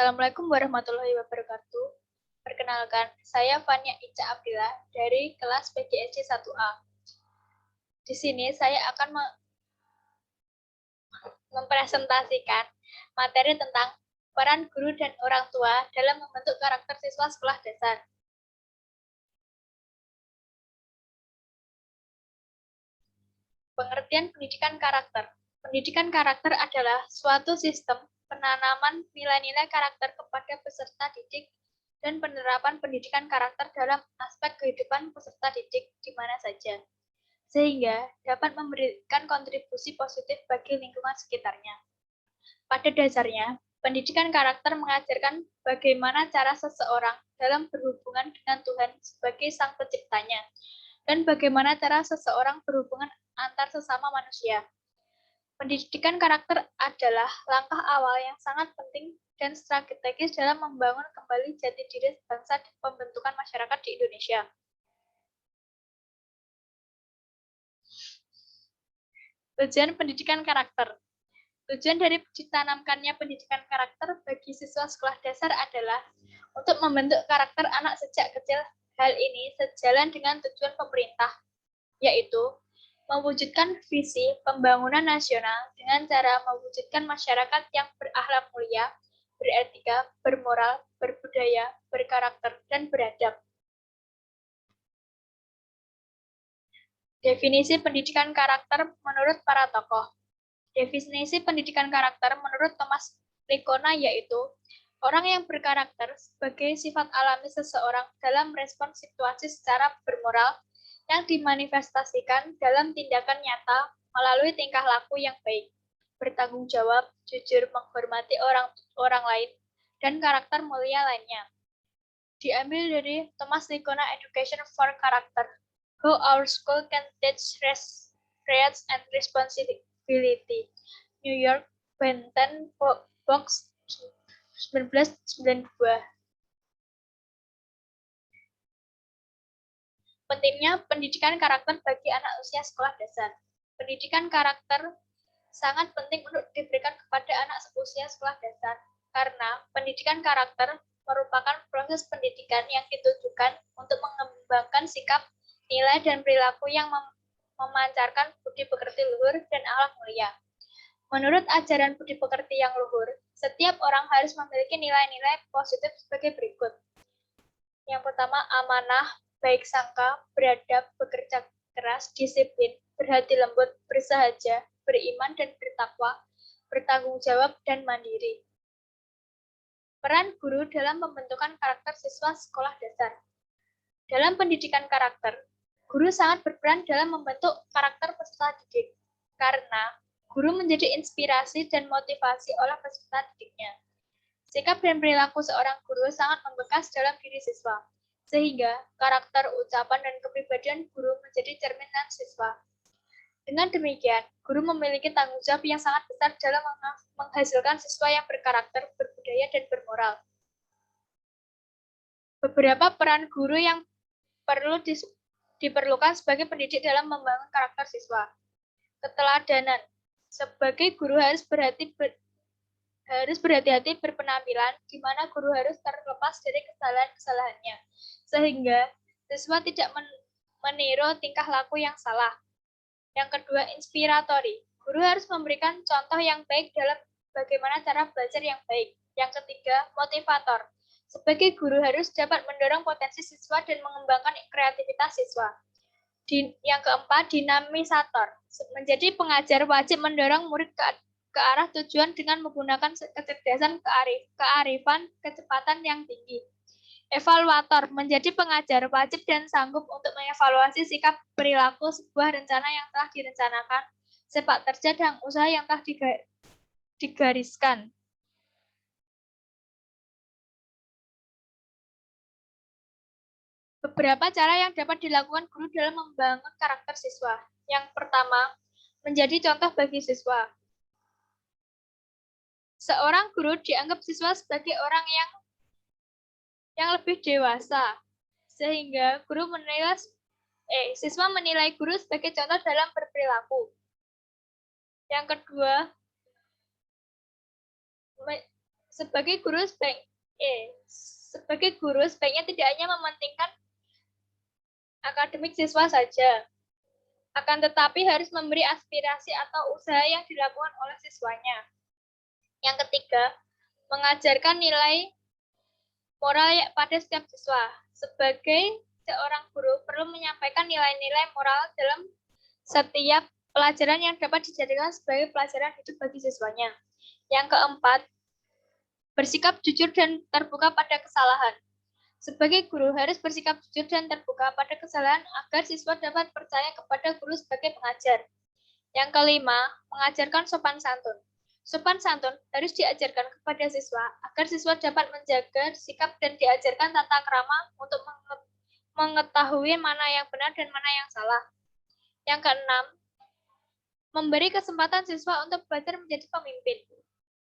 Assalamualaikum warahmatullahi wabarakatuh. Perkenalkan, saya Fania Ica Abdillah dari kelas PGSD 1A. Di sini saya akan mempresentasikan materi tentang peran guru dan orang tua dalam membentuk karakter siswa sekolah dasar. Pengertian pendidikan karakter. Pendidikan karakter adalah suatu sistem penanaman nilai-nilai karakter kepada peserta didik dan penerapan pendidikan karakter dalam aspek kehidupan peserta didik di mana saja, sehingga dapat memberikan kontribusi positif bagi lingkungan sekitarnya. Pada dasarnya, pendidikan karakter mengajarkan bagaimana cara seseorang dalam berhubungan dengan Tuhan sebagai Sang Penciptanya, dan bagaimana cara seseorang berhubungan antar sesama manusia. Pendidikan karakter adalah langkah awal yang sangat penting dan strategis dalam membangun kembali jati diri bangsa dan pembentukan masyarakat di Indonesia. Tujuan pendidikan karakter. Tujuan dari ditanamkannya pendidikan karakter bagi siswa sekolah dasar adalah untuk membentuk karakter anak sejak kecil. Hal ini sejalan dengan tujuan pemerintah, yaitu mewujudkan visi pembangunan nasional dengan cara mewujudkan masyarakat yang berakhlak mulia, beretika, bermoral, berbudaya, berkarakter, dan beradab. Definisi pendidikan karakter menurut para tokoh. Definisi pendidikan karakter menurut Thomas Likona yaitu orang yang berkarakter sebagai sifat alami seseorang dalam respon situasi secara bermoral yang dimanifestasikan dalam tindakan nyata melalui tingkah laku yang baik, bertanggung jawab, jujur, menghormati orang lain, dan karakter mulia lainnya. Diambil dari Thomas Likona Education for Character, How Our School Can Teach Rights and Responsibility, New York, Benton Box 1992. Pentingnya pendidikan karakter bagi anak usia sekolah dasar. Pendidikan karakter sangat penting untuk diberikan kepada anak usia sekolah dasar, karena pendidikan karakter merupakan proses pendidikan yang ditujukan untuk mengembangkan sikap, nilai, dan perilaku yang memancarkan budi pekerti luhur dan akhlak mulia. Menurut ajaran budi pekerti yang luhur, setiap orang harus memiliki nilai-nilai positif sebagai berikut. Yang pertama, amanah, baik sangka, beradab, bekerja keras, disiplin, berhati lembut, bersahaja, beriman dan bertakwa, bertanggung jawab, dan mandiri. Peran guru dalam pembentukan karakter siswa sekolah dasar. Dalam pendidikan karakter, guru sangat berperan dalam membentuk karakter peserta didik, karena guru menjadi inspirasi dan motivasi oleh peserta didiknya. Sikap dan perilaku seorang guru sangat membekas dalam diri siswa, sehingga karakter, ucapan, dan kepribadian guru menjadi cerminan siswa. Dengan demikian, guru memiliki tanggung jawab yang sangat besar dalam menghasilkan siswa yang berkarakter, berbudaya, dan bermoral. Beberapa peran guru yang perlu diperlukan sebagai pendidik dalam membangun karakter siswa. Keteladanan. Sebagai guru harus berhati-hati berpenampilan, di mana guru harus terlepas dari kesalahan-kesalahannya, sehingga siswa tidak meniru tingkah laku yang salah. Yang kedua, inspiratori. Guru harus memberikan contoh yang baik dalam bagaimana cara belajar yang baik. Yang ketiga, motivator. Sebagai guru harus dapat mendorong potensi siswa dan mengembangkan kreativitas siswa. Yang keempat, dinamisator. Menjadi pengajar wajib mendorong murid ke arah tujuan dengan menggunakan kecerdasan, kearifan, kecepatan yang tinggi. Evaluator. Menjadi pengajar wajib dan sanggup untuk mengevaluasi sikap perilaku sebuah rencana yang telah direncanakan, sepak terjang dan usaha yang telah digariskan. Beberapa cara yang dapat dilakukan guru dalam membangun karakter siswa. Yang pertama, menjadi contoh bagi siswa. Seorang guru dianggap siswa sebagai orang yang lebih dewasa, sehingga siswa menilai guru sebagai contoh dalam berperilaku. Yang kedua, Sebagai guru sebaiknya tidak hanya mementingkan akademik siswa saja, akan tetapi harus memberi aspirasi atau usaha yang dilakukan oleh siswanya. Yang ketiga, mengajarkan nilai moral pada setiap siswa. Sebagai seorang guru perlu menyampaikan nilai-nilai moral dalam setiap pelajaran yang dapat dijadikan sebagai pelajaran hidup bagi siswanya. Yang keempat, bersikap jujur dan terbuka pada kesalahan. Sebagai guru harus bersikap jujur dan terbuka pada kesalahan agar siswa dapat percaya kepada guru sebagai pengajar. Yang kelima, mengajarkan sopan santun. Sopan santun harus diajarkan kepada siswa agar siswa dapat menjaga sikap dan diajarkan tata krama untuk mengetahui mana yang benar dan mana yang salah. Yang keenam, memberi kesempatan siswa untuk belajar menjadi pemimpin.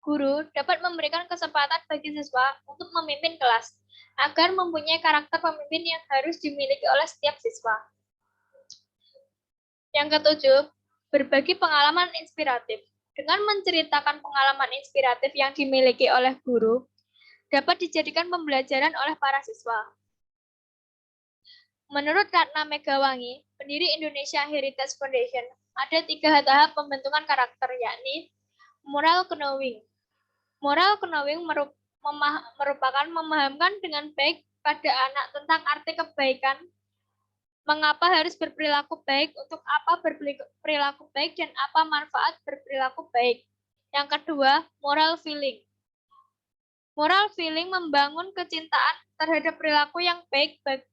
Guru dapat memberikan kesempatan bagi siswa untuk memimpin kelas agar mempunyai karakter pemimpin yang harus dimiliki oleh setiap siswa. Yang ketujuh, berbagi pengalaman inspiratif. Dengan menceritakan pengalaman inspiratif yang dimiliki oleh guru, dapat dijadikan pembelajaran oleh para siswa. Menurut Ratna Megawangi, pendiri Indonesia Heritage Foundation, ada 3 tahap pembentukan karakter, yakni moral knowing. Moral knowing merupakan memahamkan dengan baik pada anak tentang arti kebaikan, mengapa harus berperilaku baik, untuk apa berperilaku baik, dan apa manfaat berperilaku baik. Yang kedua, moral feeling. Moral feeling membangun kecintaan terhadap perilaku yang baik bagi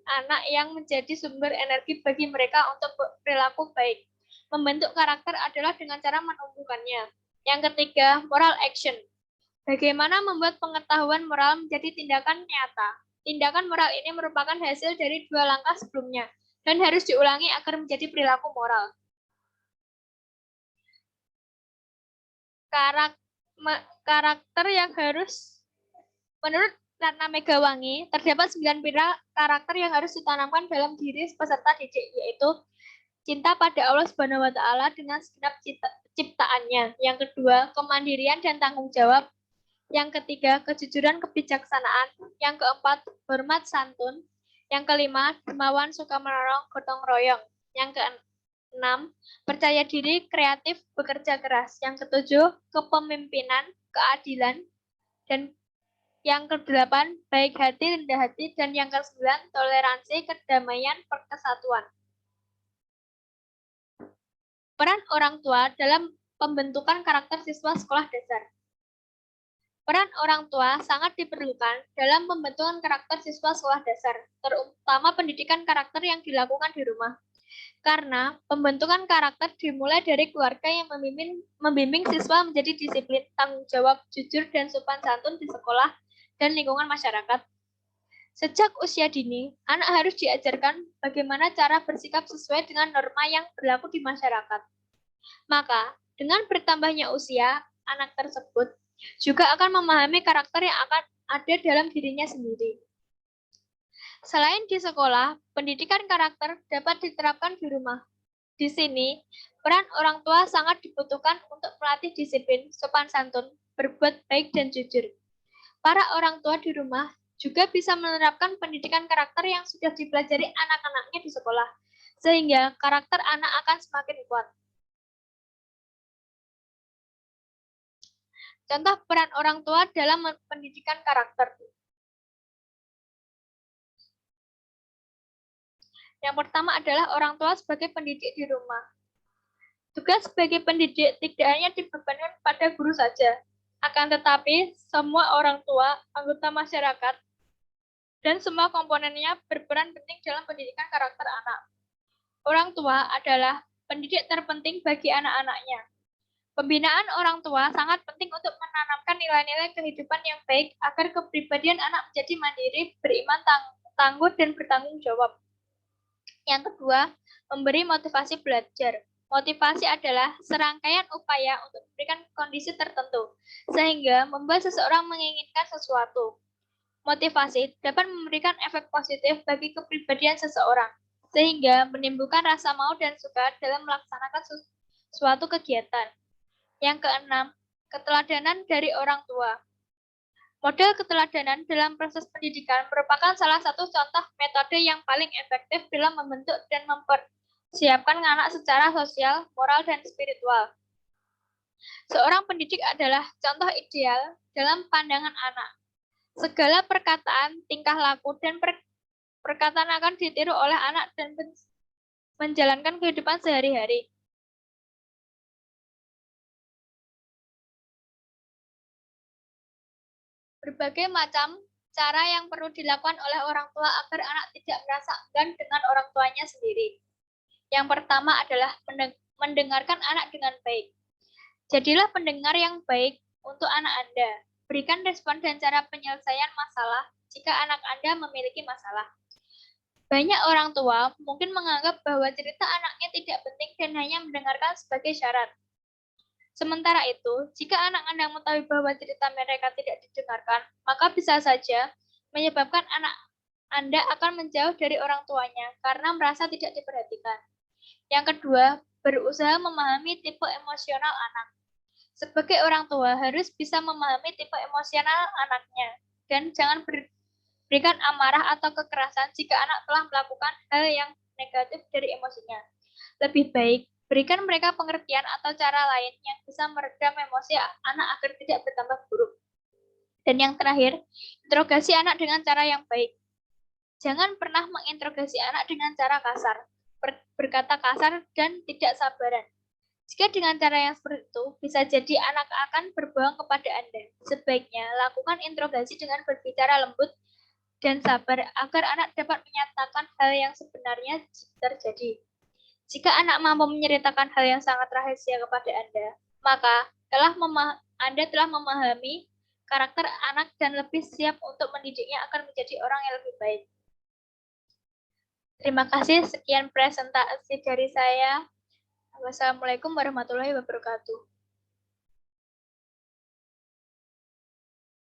anak yang menjadi sumber energi bagi mereka untuk perilaku baik. Membentuk karakter adalah dengan cara menumbuhkannya. Yang ketiga, moral action. Bagaimana membuat pengetahuan moral menjadi tindakan nyata. Tindakan moral ini merupakan hasil dari 2 langkah sebelumnya dan harus diulangi agar menjadi perilaku moral. Karakter yang harus, menurut Ratna Megawangi, terdapat 9 karakter yang harus ditanamkan dalam diri peserta didik, yaitu cinta pada Allah Subhanahu wa Ta'ala dengan segenap ciptaannya. Yang kedua, kemandirian dan tanggung jawab. Yang ketiga, kejujuran kebijaksanaan. Yang keempat, hormat santun. Yang kelima, dermawan suka menolong gotong royong. Yang keenam, percaya diri, kreatif, bekerja keras. Yang ketujuh, kepemimpinan, keadilan. Dan yang kedelapan, baik hati, rendah hati. Dan yang kesembilan, toleransi, kedamaian, persatuan. Peran orang tua dalam pembentukan karakter siswa sekolah dasar. Peran orang tua sangat diperlukan dalam pembentukan karakter siswa sekolah dasar, terutama pendidikan karakter yang dilakukan di rumah. Karena pembentukan karakter dimulai dari keluarga yang membimbing siswa menjadi disiplin, tanggung jawab, jujur, dan sopan santun di sekolah dan lingkungan masyarakat. Sejak usia dini, anak harus diajarkan bagaimana cara bersikap sesuai dengan norma yang berlaku di masyarakat. Maka, dengan bertambahnya usia, anak tersebut juga akan memahami karakter yang akan ada dalam dirinya sendiri. Selain di sekolah, pendidikan karakter dapat diterapkan di rumah. Di sini, peran orang tua sangat dibutuhkan untuk melatih disiplin, sopan santun, berbuat baik, dan jujur. Para orang tua di rumah juga bisa menerapkan pendidikan karakter yang sudah dipelajari anak-anaknya di sekolah, sehingga karakter anak akan semakin kuat. Contoh peran orang tua dalam pendidikan karakter. Yang pertama adalah orang tua sebagai pendidik di rumah. Tugas sebagai pendidik tidak hanya dibebankan pada guru saja, akan tetapi semua orang tua, anggota masyarakat, dan semua komponennya berperan penting dalam pendidikan karakter anak. Orang tua adalah pendidik terpenting bagi anak-anaknya. Pembinaan orang tua sangat penting untuk menanamkan nilai-nilai kehidupan yang baik agar kepribadian anak menjadi mandiri, beriman, tangguh, dan bertanggung jawab. Yang kedua, memberi motivasi belajar. Motivasi adalah serangkaian upaya untuk memberikan kondisi tertentu, sehingga membuat seseorang menginginkan sesuatu. Motivasi dapat memberikan efek positif bagi kepribadian seseorang, sehingga menimbulkan rasa mau dan suka dalam melaksanakan suatu kegiatan. Yang keenam, Keteladanan dari orang tua. Model keteladanan dalam proses pendidikan merupakan salah satu contoh metode yang paling efektif dalam membentuk dan mempersiapkan anak secara sosial, moral, dan spiritual. Seorang pendidik adalah contoh ideal dalam pandangan anak. Segala perkataan, tingkah laku, dan perkataan akan ditiru oleh anak dan menjalankan kehidupan sehari-hari. Berbagai macam cara yang perlu dilakukan oleh orang tua agar anak tidak merasa enggan dengan orang tuanya sendiri. Yang pertama adalah mendengarkan anak dengan baik. Jadilah pendengar yang baik untuk anak Anda. Berikan respon dan cara penyelesaian masalah jika anak Anda memiliki masalah. Banyak orang tua mungkin menganggap bahwa cerita anaknya tidak penting dan hanya mendengarkan sebagai syarat. Sementara itu, jika anak Anda mengetahui bahwa cerita mereka tidak didengarkan, maka bisa saja menyebabkan anak Anda akan menjauh dari orang tuanya karena merasa tidak diperhatikan. Yang kedua, berusaha memahami tipe emosional anak. Sebagai orang tua harus bisa memahami tipe emosional anaknya dan jangan berikan amarah atau kekerasan jika anak telah melakukan hal yang negatif dari emosinya. Lebih baik berikan mereka pengertian atau cara lain yang bisa meredam emosi anak agar tidak bertambah buruk. Dan yang terakhir, interogasi anak dengan cara yang baik. Jangan pernah menginterogasi anak dengan cara kasar, berkata kasar, dan tidak sabaran. Jika dengan cara yang seperti itu, bisa jadi anak akan berbohong kepada Anda. Sebaiknya lakukan interogasi dengan berbicara lembut dan sabar agar anak dapat menyatakan hal yang sebenarnya terjadi. Jika anak mampu menceritakan hal yang sangat rahasia kepada Anda, maka Anda telah memahami karakter anak dan lebih siap untuk mendidiknya agar menjadi orang yang lebih baik. Terima kasih, sekian presentasi dari saya. Wassalamualaikum warahmatullahi wabarakatuh.